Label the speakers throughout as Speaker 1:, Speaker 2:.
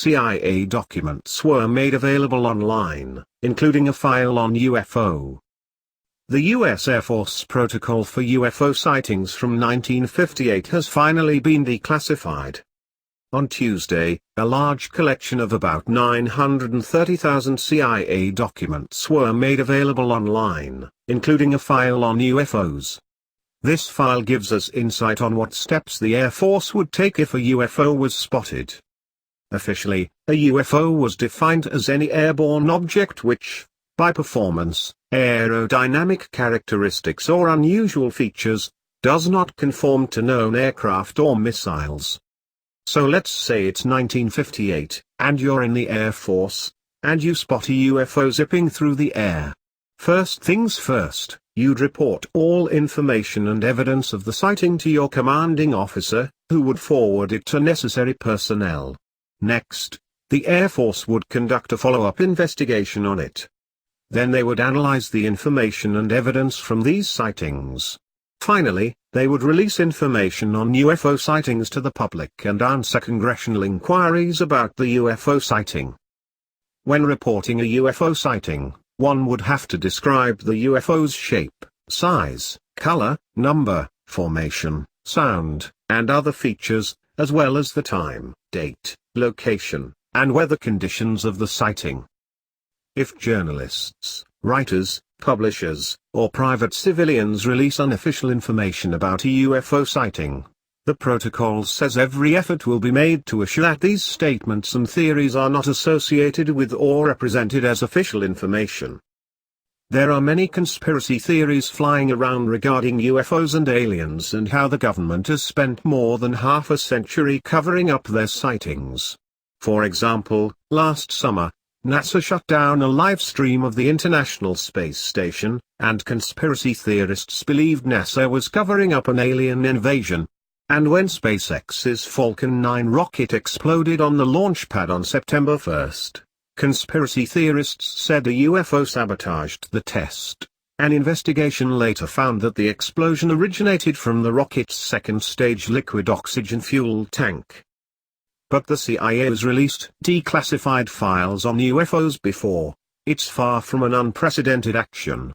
Speaker 1: CIA documents were made available online, including a file on UFO. The U.S. Air Force Protocol for UFO Sightings from 1958 has finally been declassified. On Tuesday, a large collection of about 930,000 CIA documents were made available online, including a file on UFOs. This file gives us insight on what steps the Air Force would take if a UFO was spotted. Officially, a UFO was defined as any airborne object which, by performance, aerodynamic characteristics or unusual features, does not conform to known aircraft or missiles. So let's say it's 1958, and you're in the Air Force, and you spot a UFO zipping through the air. First things first, you'd report all information and evidence of the sighting to your commanding officer, who would forward it to necessary personnel. Next, the Air Force would conduct a follow-up investigation on it. Then they would analyze the information and evidence from these sightings. Finally, they would release information on UFO sightings to the public and answer congressional inquiries about the UFO sighting. When reporting a UFO sighting, one would have to describe the UFO's shape, size, color, number, formation, sound, and other features, as well as the time, date, location, and weather conditions of the sighting. If journalists, writers, publishers, or private civilians release unofficial information about a UFO sighting, the protocol says every effort will be made to assure that these statements and theories are not associated with or represented as official information. There are many conspiracy theories flying around regarding UFOs and aliens and how the government has spent more than half a century covering up their sightings. For example, last summer, NASA shut down a live stream of the International Space Station, and conspiracy theorists believed NASA was covering up an alien invasion. And when SpaceX's Falcon 9 rocket exploded on the launch pad on September 1st, conspiracy theorists said a UFO sabotaged the test. An investigation later found that the explosion originated from the rocket's second-stage liquid oxygen fuel tank. But the CIA has released declassified files on UFOs before. It's far from an unprecedented action.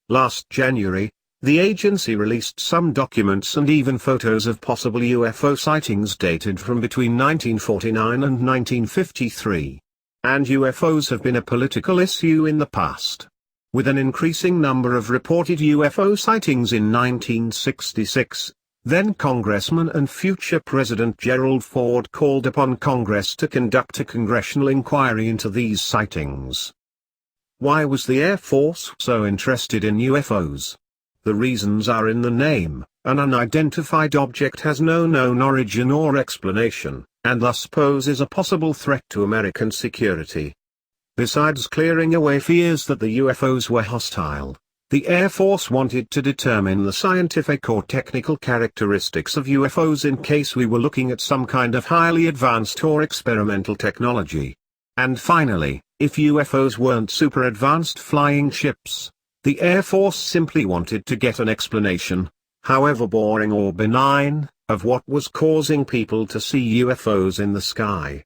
Speaker 1: Last January, the agency released some documents and even photos of possible UFO sightings dated from between 1949 and 1953. And UFOs have been a political issue in the past. With an increasing number of reported UFO sightings in 1966, then Congressman and future President Gerald Ford called upon Congress to conduct a congressional inquiry into these sightings. Why was the Air Force so interested in UFOs? The reasons are in the name. An unidentified object has no known origin or explanation, and thus poses a possible threat to American security. Besides clearing away fears that the UFOs were hostile, the Air Force wanted to determine the scientific or technical characteristics of UFOs in case we were looking at some kind of highly advanced or experimental technology. And finally, if UFOs weren't super advanced flying ships, the Air Force simply wanted to get an explanation, however boring or benign, of what was causing people to see UFOs in the sky.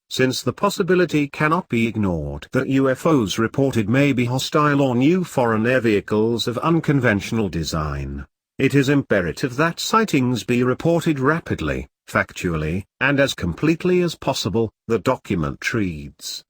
Speaker 1: Since the possibility cannot be ignored that UFOs reported may be hostile or new foreign air vehicles of unconventional design, it is imperative that sightings be reported rapidly, factually, and as completely as possible, the document reads.